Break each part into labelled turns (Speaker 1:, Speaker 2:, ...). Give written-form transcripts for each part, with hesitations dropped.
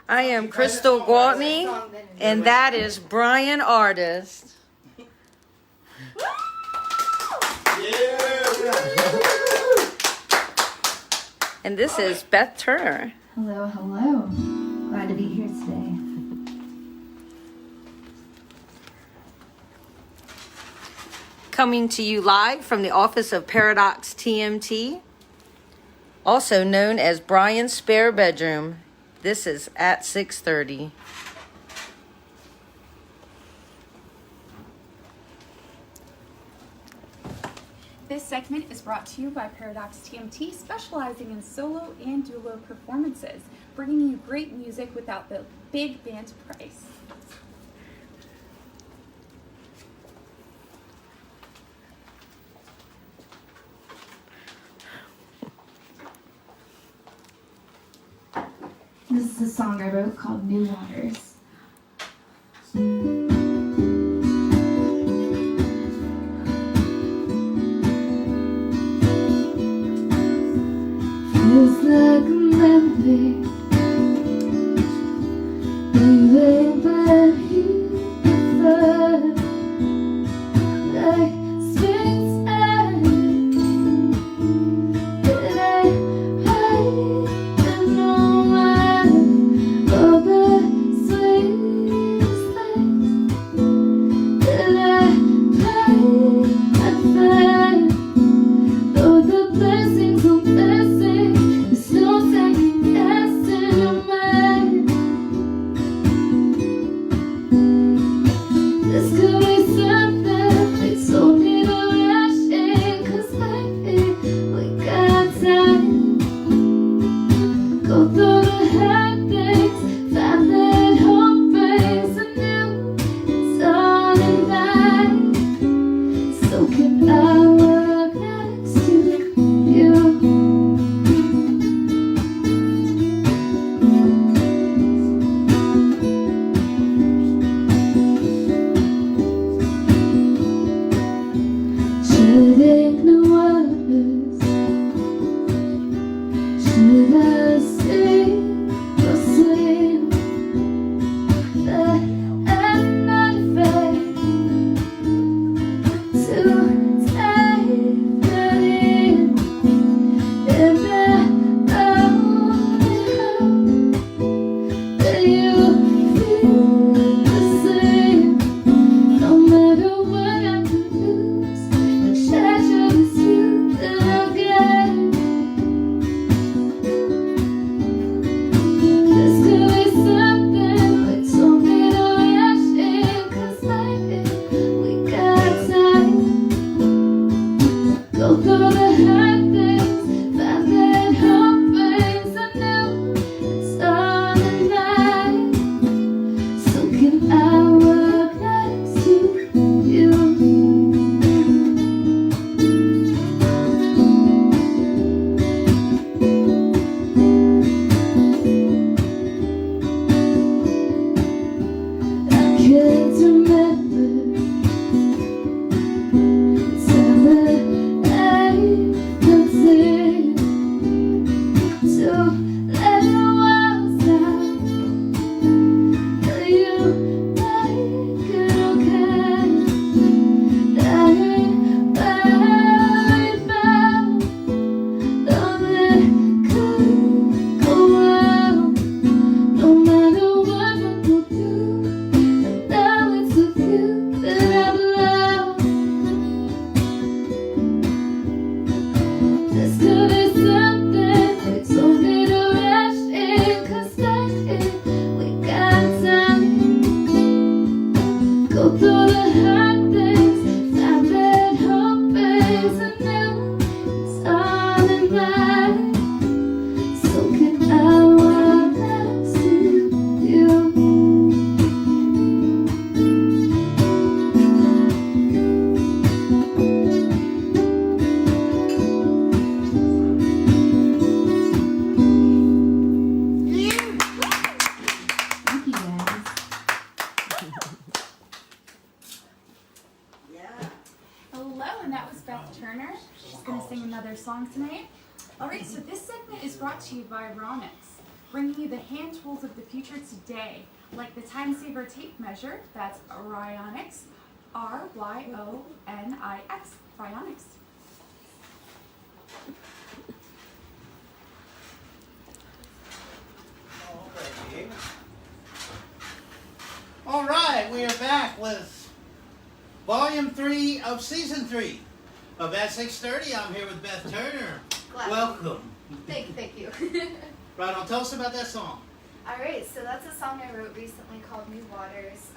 Speaker 1: I am Crystal Gwaltney, and that is Brian Artist. And this is Beth Turner.
Speaker 2: Hello, hello. Glad to be here today.
Speaker 1: Coming to you live from the office of Paradox TMT, also known as Brian's Spare Bedroom. This is at 6:30.
Speaker 3: This segment is brought to you by Paradox TMT, specializing in solo and duo performances, bringing you great music without the big band price.
Speaker 2: This is a song I wrote called New Waters. Feels like a memory, baby, but here first, like springtime, that I hide and all the sweetest things that I find, though the blessings are blessing, there's no second guessing your mind. This could be something they told me to rush in, 'cause lately we got time. Go through the hard things, find that hope brings anew. It's all in line, so can I work next to you? Treading the waters, should I sing or swim? But I'm not afraid to take that in, and I only hope that you feel the same. No matter what I could lose, the treasure is you that I get. This could be something they told me to rush in, 'cause lately we got time. Go through the hard things, find that hope brings anew. It's all in line, so can I work next to you? I can't remember the time that I felt it to let the walls down. Will you make it okay? I ain't worried about all that could go wrong. No matter what I go through, now it's with you that I belong. This could be something they told me to rush in, 'cause lately we got time. Go through the hard things, find that hope brings anew. It's all in line, so can I walk next to you? Thank you, guys.
Speaker 3: Hello, and that was Beth Turner. She's going to sing another song tonight. All right, so this segment is brought to you by Ronix. bringing you the hand tools of the future today, like the time saver tape measure, that's Ryonix, R-Y-O-N-I-X, Ryonix.
Speaker 4: All right, we are back with Volume 3 of Season 3 of At 6:30. I'm here with Beth Turner.
Speaker 5: Glad.
Speaker 4: Welcome.
Speaker 5: Thank you.
Speaker 4: Right on, tell us about that song.
Speaker 5: All right, so that's a song I wrote recently called New Waters,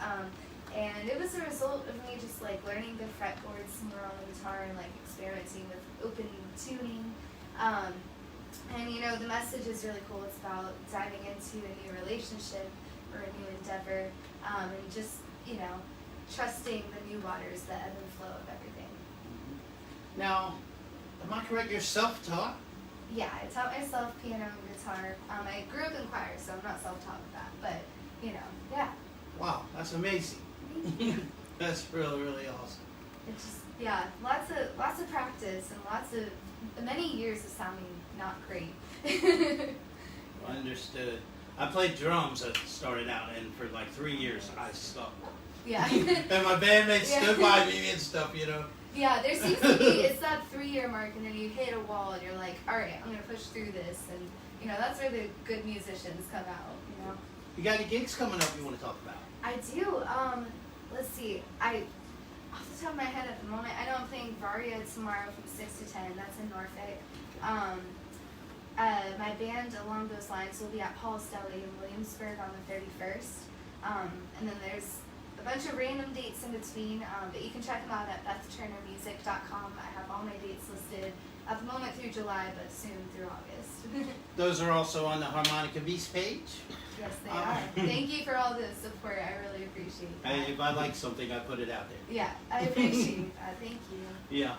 Speaker 5: and it was a result of me just like learning the fretboards more on the guitar and like experimenting with open tuning. And you know, the message is really cool. It's about diving into a new relationship or a new endeavor, and just, you know, trusting the new waters, the ebb and flow of everything.
Speaker 4: Now, am I correct? You're self-taught?
Speaker 5: Yeah, I taught myself piano and guitar. I grew up in choir, so I'm not self-taught with that, but, you know, yeah.
Speaker 4: Wow, that's amazing.
Speaker 5: Thank you.
Speaker 4: That's really, really awesome.
Speaker 5: It's just, yeah, lots of practice and many years of sounding not great.
Speaker 4: Understood. I played drums that started out, and for like 3 years I sucked.
Speaker 5: Yeah.
Speaker 4: And my bandmates stood by me and stuff, you know.
Speaker 5: Yeah, there seems to be, it's that 3-year mark, and then you hit a wall, and you're like, all right, I'm going to push through this, and, you know, that's where the good musicians come out, you know.
Speaker 4: You got any gigs coming up you want to talk about?
Speaker 5: I do. Let's see. Off the top of my head at the moment, I know I'm playing Varia tomorrow from 6 to 10. That's in Norfolk. My band, along those lines, will be at Paul's Deli in Williamsburg on the 31st. And then there's a bunch of random dates in between, but you can check them out at BethTurnerMusic.com. I have all my dates listed at the moment through July, but soon through August.
Speaker 4: Those are also on the Harmonica Beast page.
Speaker 5: Yes, they are. Thank you for all the support. I really appreciate that.
Speaker 4: If I like something, I put it out there.
Speaker 5: Yeah, I appreciate that. Thank you.
Speaker 4: Yeah.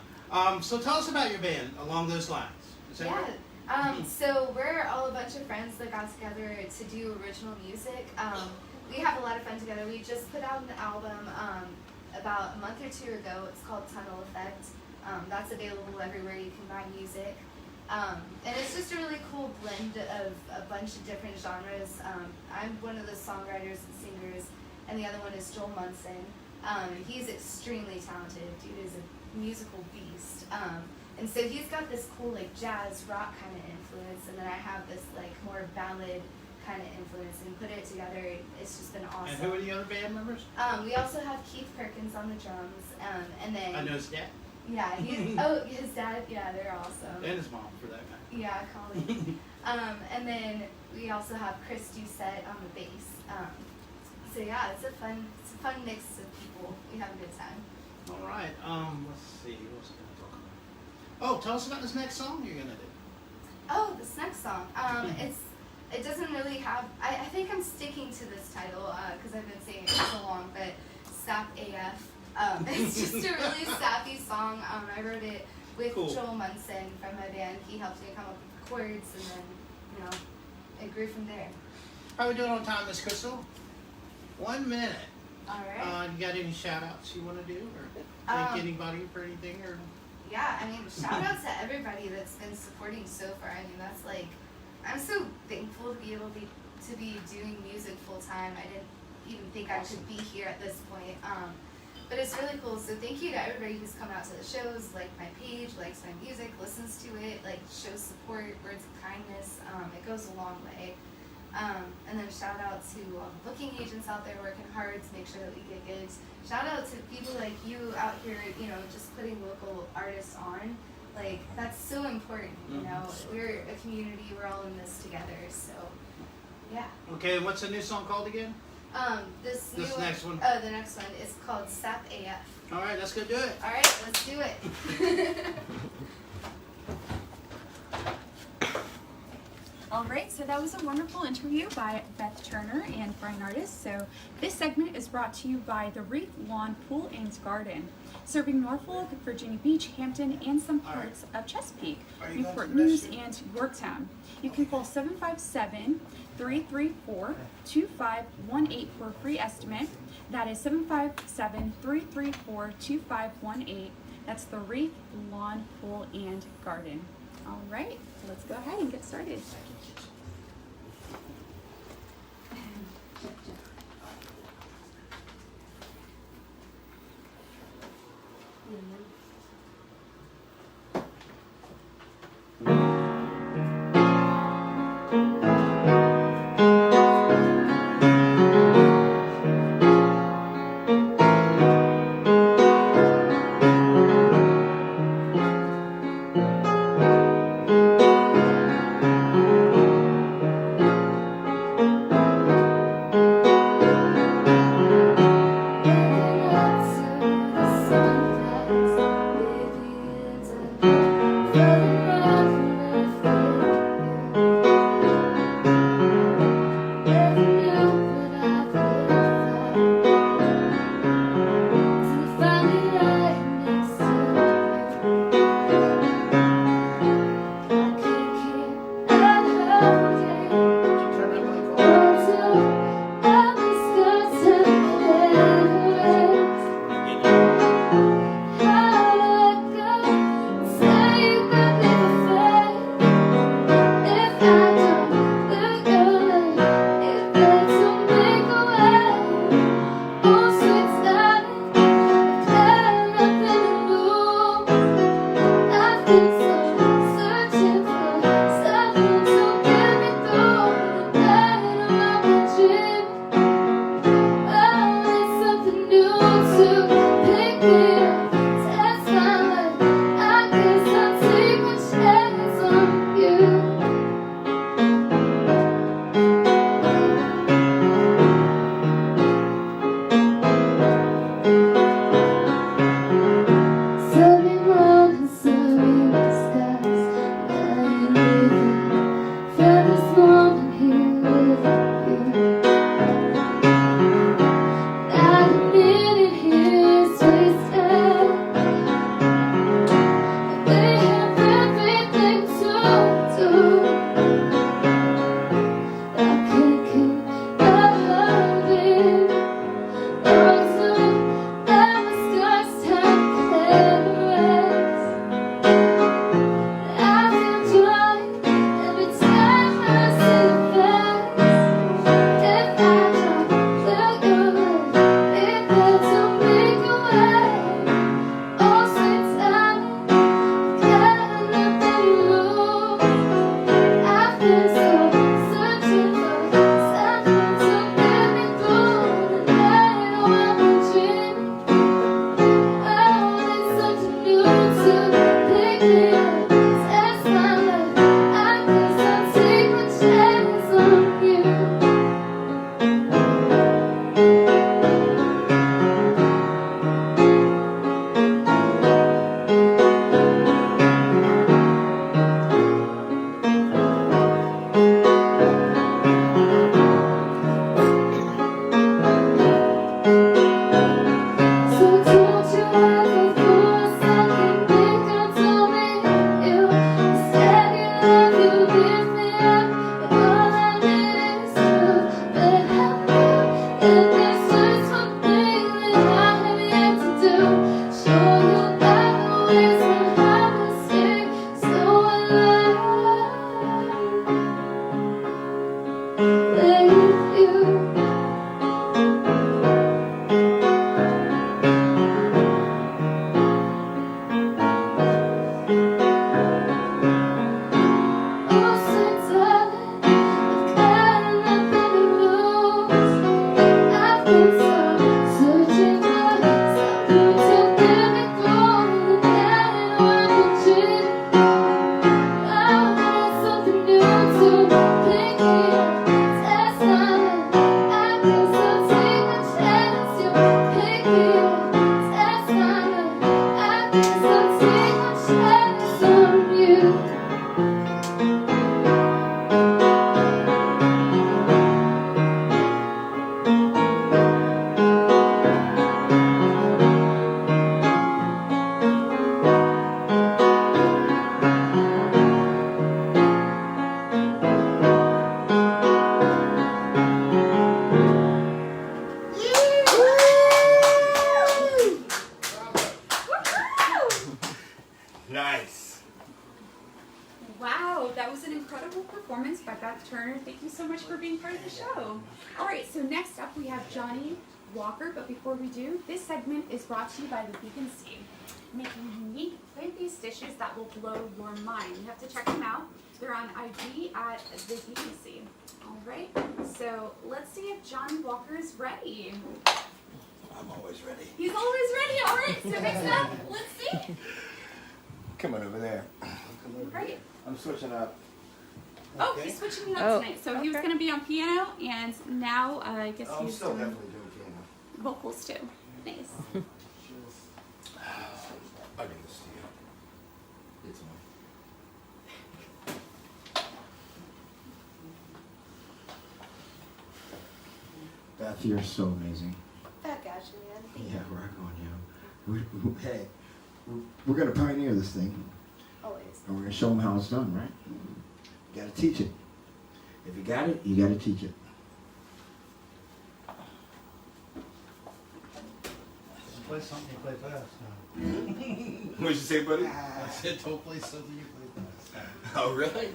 Speaker 4: So tell us about your band along those lines. Is that
Speaker 5: Yeah.
Speaker 4: right?
Speaker 5: So we're all a bunch of friends that got together to do original music. We have a lot of fun together. We just put out an album about a month or 2 ago. It's called Tunnel Effect. That's available everywhere you can buy music. And it's just a really cool blend of a bunch of different genres. I'm one of the songwriters and singers, and the other one is Joel Munson. He's extremely talented. Dude is a musical beast. And so he's got this cool like jazz rock kind of influence, and then I have this like more ballad kind of influence, and put it together. It's just been awesome.
Speaker 4: And who are the other band members?
Speaker 5: We also have Keith Perkins on the drums, and then
Speaker 4: I know his dad.
Speaker 5: Yeah, his dad. Yeah, they're awesome.
Speaker 4: And his mom, for that matter.
Speaker 5: Yeah, Colleen. And then we also have Chris Doucette on the bass. So yeah, it's a fun mix of people. We have a good time.
Speaker 4: All right. Let's see. What was I going to talk about? Oh, tell us about this next song you're gonna do.
Speaker 5: Oh, this next song. It doesn't really have. I think I'm sticking to this title because I've been saying it for so long. But Sap AF. It's just a really sappy song. I wrote it with Joel Munson from my band. He helped me come up with the chords, and then, you know, it grew from there.
Speaker 4: How are we doing on time, Miss Crystal? 1 minute.
Speaker 5: All right.
Speaker 4: You got any shout outs you want to do, or thank anybody for anything, or?
Speaker 5: Yeah, I mean, shout out to everybody that's been supporting so far. I mean, that's like, I'm so thankful to be able to be doing music full time. I didn't even think I could be here at this point. But it's really cool. So thank you to everybody who's come out to the shows, like my page, likes my music, listens to it, like shows support, words of kindness. It goes a long way. And then shout out to all the booking agents out there working hard to make sure that we get gigs. Shout out to people like you out here, you know, just putting local artists on. Like, that's so important, you know. We're a community, we're all in this together, so yeah.
Speaker 4: Okay, and what's the new song called again?
Speaker 5: This
Speaker 4: next one?
Speaker 5: Oh, the next one is called Sap AF.
Speaker 4: All right, let's go do it.
Speaker 5: All right, let's do it.
Speaker 3: All right, so that was a wonderful interview by Beth Turner and Brian Artist. So this segment is brought to you by the Reef Lawn Pool and Garden, serving Norfolk, Virginia Beach, Hampton, and some parts of Chesapeake, Newport News, and Yorktown. You can call 757-334-2518 for a free estimate. That is 757-334-2518. That's the Reef Lawn Pool and Garden. All right, let's go ahead and get started. show. All right, so next up we have Johnny Walker, but before we do, this segment is brought to you by the Vegan Sea, making unique plant-based dishes that will blow your mind. You have to check them out. They're on IG at the Vegan Sea. All right, so let's see if Johnny Walker is ready.
Speaker 6: I'm always ready.
Speaker 3: He's always ready. All right, so next up, let's see.
Speaker 6: Come on over there.
Speaker 3: Great.
Speaker 6: I'm switching up.
Speaker 3: Oh,
Speaker 4: Okay.
Speaker 3: he's switching it up
Speaker 1: Oh,
Speaker 3: tonight. So he was
Speaker 1: okay.
Speaker 3: going to be on piano, and now I guess
Speaker 6: I'm
Speaker 3: he's
Speaker 6: still
Speaker 3: doing
Speaker 6: definitely doing piano.
Speaker 3: vocals too. Nice.
Speaker 6: I'll give this to you. It's on. Beth, you're so amazing.
Speaker 5: That got you, man.
Speaker 6: Yeah, rock on you. Hey, we're gonna pioneer this thing,
Speaker 5: Always.
Speaker 6: and we're gonna show them how it's done, right? You gotta teach it. If you got it, you gotta teach it.
Speaker 4: Play something you play fast.
Speaker 6: What'd you say, buddy?
Speaker 4: I said don't play something you play fast.
Speaker 6: Oh, really?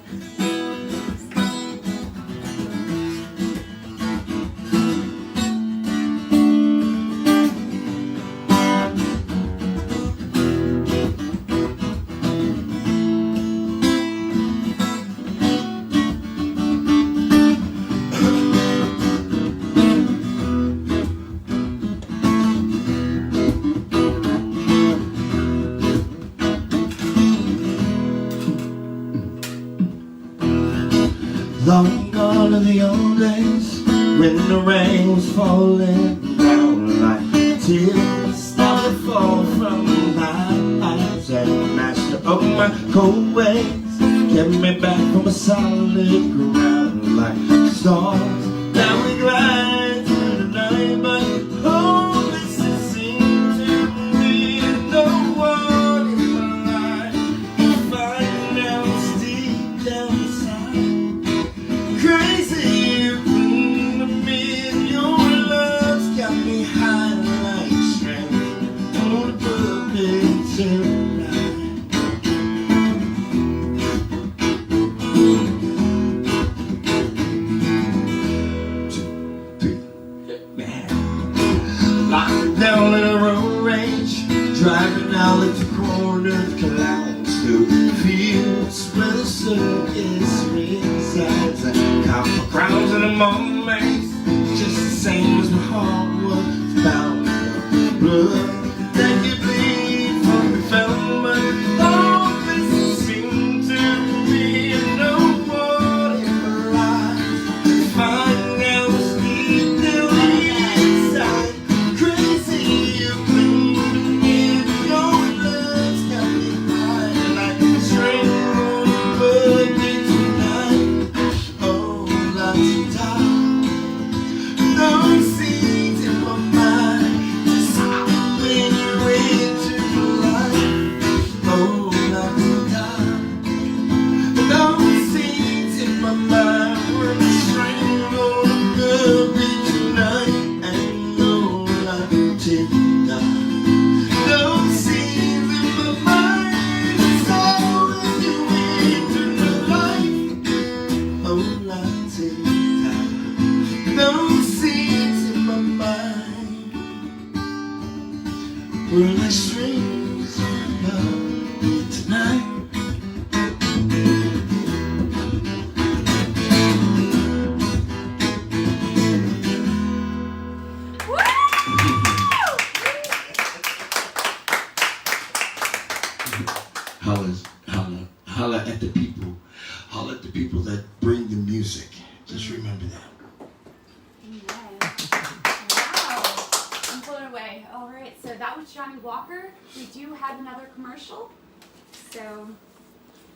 Speaker 6: Long gone are the old days when the rain was falling down like tears that would fall from my eyes, and the master of my cold ways kept me back from a solid ground like stars that we glide through the night. But oh, this has seemed to be no one in my life. If I now deep down inside, crazy you bring me, and your love's got me high like strength on a puppet tonight. 2, 3, man. Locked down in a road rage, driving out at the corner of clouds to fields where the circus resides, and copper crowns and a mermaids, just the same as my heart was bound for blood that you bleed from me found. But all this seemed to be no more in my life. If I now sleep till inside, crazy you bring me, your love's got me high like a string on a puppet tonight. Oh, lots of time, no seeds in my mind, just when you into life. Oh, lots of time, no seeds in my mind, we're a string on a puppet tonight. And no lots of time, no seeds in my mind, it's all when you into life. Oh, lots of time, no seeds in my mind, we're like strings of love tonight. Holla at the people. Holla at the people that bring the music. Just remember that.
Speaker 3: Amen. Wow. I'm blown away. All right, so that was Johnny Walker. We do have another commercial. So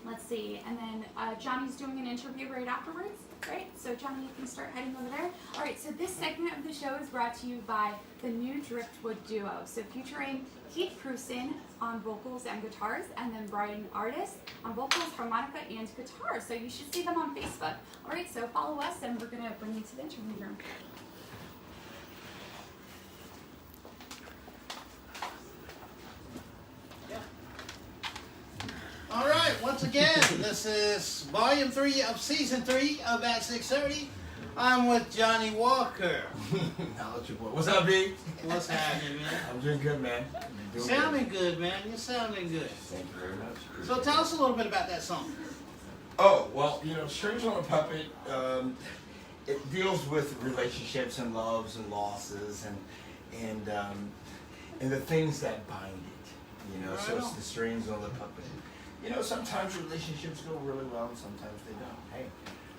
Speaker 3: let's see. And then Johnny's doing an interview right afterwards. Right? So Johnny, you can start heading over there. All right, so this segment of the show is brought to you by the new Driftwood Duo. So featuring Keith Prusin on vocals and guitars, and then Brian Artist on vocals, harmonica, and guitar. So you should see them on Facebook. All right, so follow us, and we're going to bring you to the interview room.
Speaker 4: All right, once again, this is Volume 3 of Season 3 of At 6:30. I'm with Johnny Walker.
Speaker 6: Now let your boy. What's up, B?
Speaker 4: What's happening, man?
Speaker 6: I'm doing good, man. You're doing
Speaker 4: Sounding good, man. You're sounding good.
Speaker 6: Thank you very much.
Speaker 4: So tell us a little bit about that song.
Speaker 6: Oh, well, you know, Strings on a Puppet, it deals with relationships and loves and losses and the things that bind it. You know, so it's the strings on the puppet. You know, sometimes relationships go really well and sometimes they don't. Hey,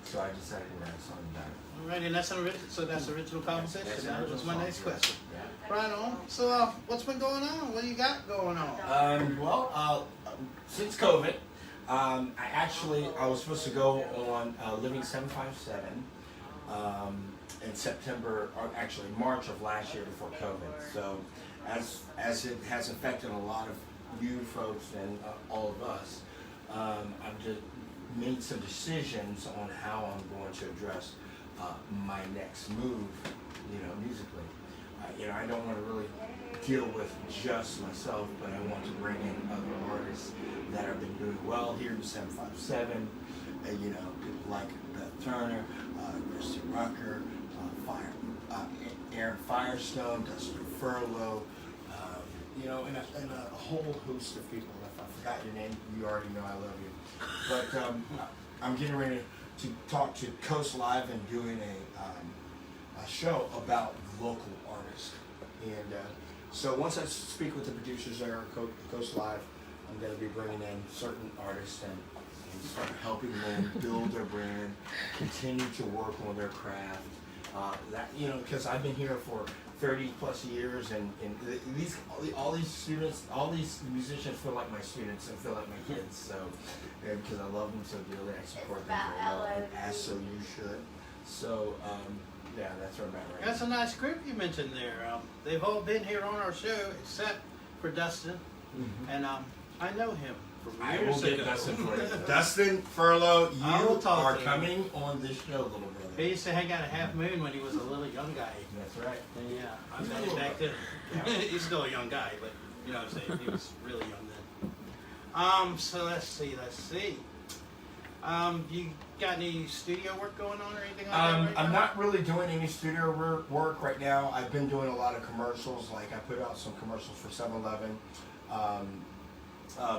Speaker 6: so I decided to write a song about it.
Speaker 4: All right, and that's original composition.
Speaker 6: That's
Speaker 4: That was my
Speaker 6: original
Speaker 4: next
Speaker 6: song,
Speaker 4: question.
Speaker 6: yeah.
Speaker 4: Right on. So what's been going on? What do you got going on?
Speaker 6: Since COVID, I was supposed to go on Living 757 in September, or actually March of last year before COVID. So as it has affected a lot of you folks and all of us, I've just made some decisions on how I'm going to address my next move, you know, musically. You know, I don't want to really deal with just myself, but I want to bring in other artists that have been doing well here in 757. You know, people like Beth Turner, Christy Rucker, Aaron Firestone, Dustin Furlow, you know, and a whole host of people. If I forgot your name, you already know I love you. But I'm getting ready to talk to Coast Live and doing a show about local artists. And so once I speak with the producers there at Coast Live, I'm going to be bringing in certain artists and start helping them build their brand, continue to work on their craft. That, you know, because I've been here for 30 plus years, and all these students, all these musicians feel like my students and feel like my kids. So, because I love them so dearly, I support them very well, as so you should. So, yeah, that's where I'm at right now.
Speaker 4: That's a nice group you mentioned there. They've all been here on our show except for Dustin, and I know him from
Speaker 6: I
Speaker 4: years
Speaker 6: will
Speaker 4: ago.
Speaker 6: get Dustin for you. Dustin Furlow,
Speaker 4: I will
Speaker 6: you
Speaker 4: talk
Speaker 6: are
Speaker 4: to him.
Speaker 6: coming on this show, little brother.
Speaker 4: He used to hang out at Half Moon when he was a little young guy.
Speaker 6: That's right.
Speaker 4: And yeah, I met him back then. He's still a young guy, but you know what I'm saying. He was really young then. So let's see. You got any studio work going on or anything like that right
Speaker 6: I'm
Speaker 4: now?
Speaker 6: not really doing any studio work right now. I've been doing a lot of commercials. Like I put out some commercials for 7-Eleven,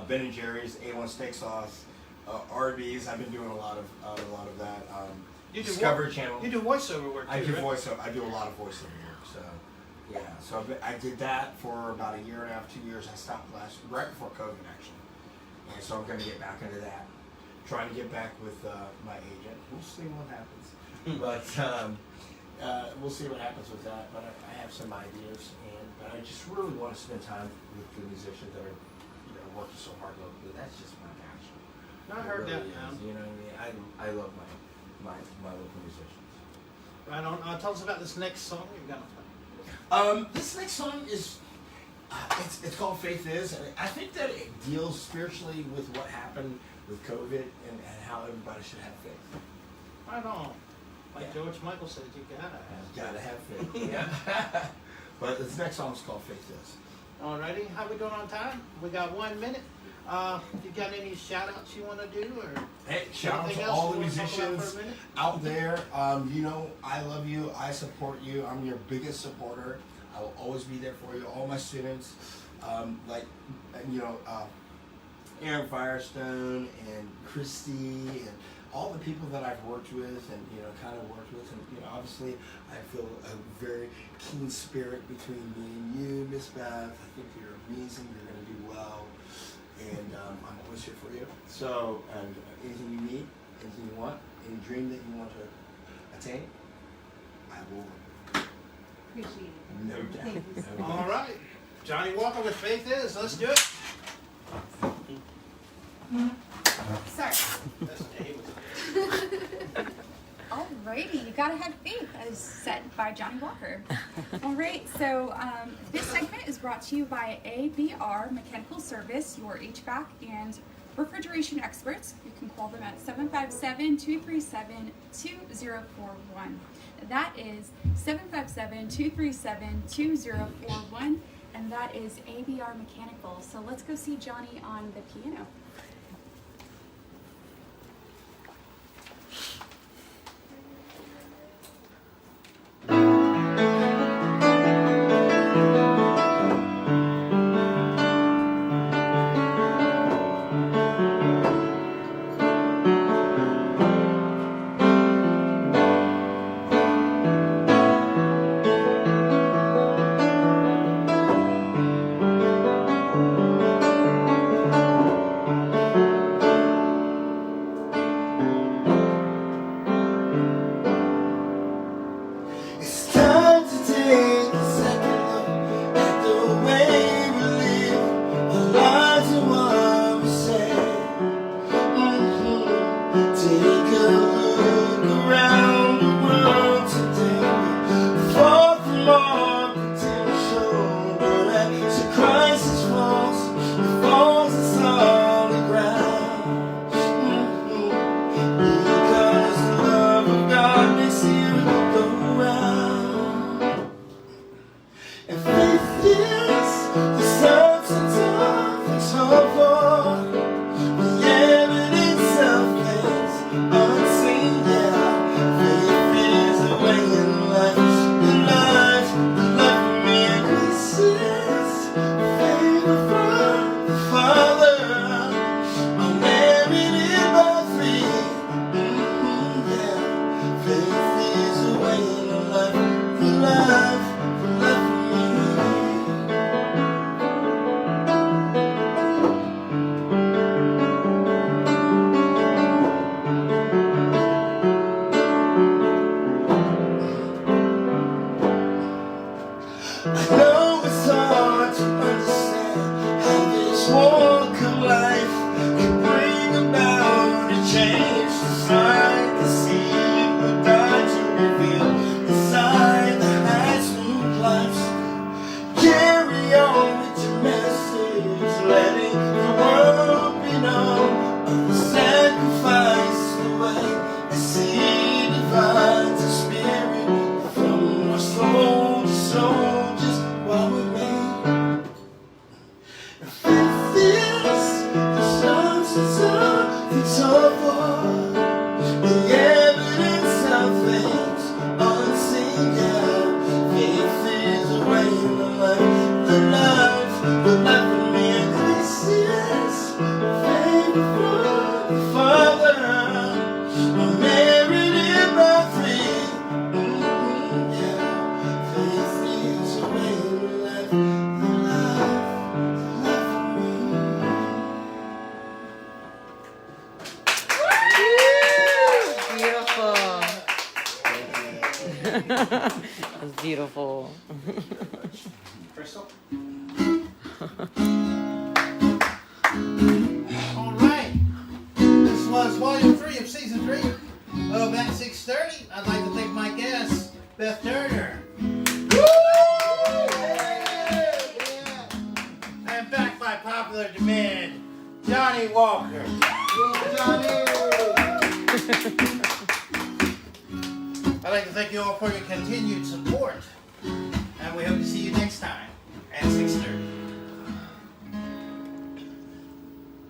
Speaker 6: Ben & Jerry's, A1 Steak Sauce, Arby's. I've been doing a lot of that.
Speaker 4: You do
Speaker 6: Discovery Channel.
Speaker 4: You do voiceover work too,
Speaker 6: I do
Speaker 4: right?
Speaker 6: voiceover. I do a lot of voiceover work. So yeah. So I did that for about a year and a half, 2 years. I stopped right before COVID actually, and so I'm going to get back into that. Trying to get back with my agent. We'll see what happens. But we'll see what happens with that. But I have some ideas, but I just really want to spend time with the musicians that are, you know, working so hard locally. That's just my passion.
Speaker 4: I heard that.
Speaker 6: You know what I mean? I love my local musicians.
Speaker 4: Right on. Tell us about this next song you're gonna play.
Speaker 6: This next song is it's called Faith Is, and I think that it deals spiritually with what happened with COVID and how everybody should have faith.
Speaker 4: Right on. Like
Speaker 6: Yeah.
Speaker 4: George Michael said, you gotta have faith.
Speaker 6: Gotta have faith. Yeah. But this next song is called Faith Is.
Speaker 4: Alrighty, how we doing on time? We got 1 minute. You got any shout outs you want to do? Or
Speaker 6: Hey, shout out
Speaker 4: anything
Speaker 6: to
Speaker 4: else
Speaker 6: all
Speaker 4: you
Speaker 6: the
Speaker 4: wanna talk about for a
Speaker 6: musicians
Speaker 4: minute?
Speaker 6: out there. You know, I love you. I support you. I'm your biggest supporter. I will always be there for you. All my students, Aaron Firestone and Christy and all the people that I've worked with and, you know, kind of worked with. And, you know, obviously I feel a very keen spirit between me and you, Miss Beth. I think you're amazing. You're going to do well. And I'm always here for you. So, and anything you need, anything you want, any dream that you want to attain, I will.
Speaker 5: Appreciate it.
Speaker 6: No doubt. No
Speaker 4: All
Speaker 6: doubt.
Speaker 4: right. Johnny Walker with Faith Is. Let's do it.
Speaker 5: Sorry.
Speaker 4: That's Dave.
Speaker 3: Alrighty, you gotta have faith, as said by Johnny Walker. Alright, so this segment is brought to you by ABR Mechanical Service, your HVAC and refrigeration experts. You can call them at 757-237-2041. That is 757-237-2041, and that is ABR Mechanical. So let's go see Johnny on the piano.
Speaker 6: I know it's hard to understand how this walk of life can bring about a change. I can see what God to reveal inside the high smooth lives. Carry on with your message, letting the world be known of the sacrifice, the way I see divine spirit from our soul to soul, just what we made. Faith is the substance of things hoped for, the evidence of things unseen. Yeah, faith is the way in the life, the life of me. And this is faith from the Father. I'm merited by faith. Yeah, faith is the way in the life, the life of
Speaker 1: Beautiful. That's beautiful.
Speaker 4: Crystal. All right. This was Volume 3 of Season 3 of At 6:30. I'd like to thank my guest, Beth Turner. And back by popular demand, Johnny Walker. I'd like to thank you all for your continued support. And we hope to see you next time at 6:30.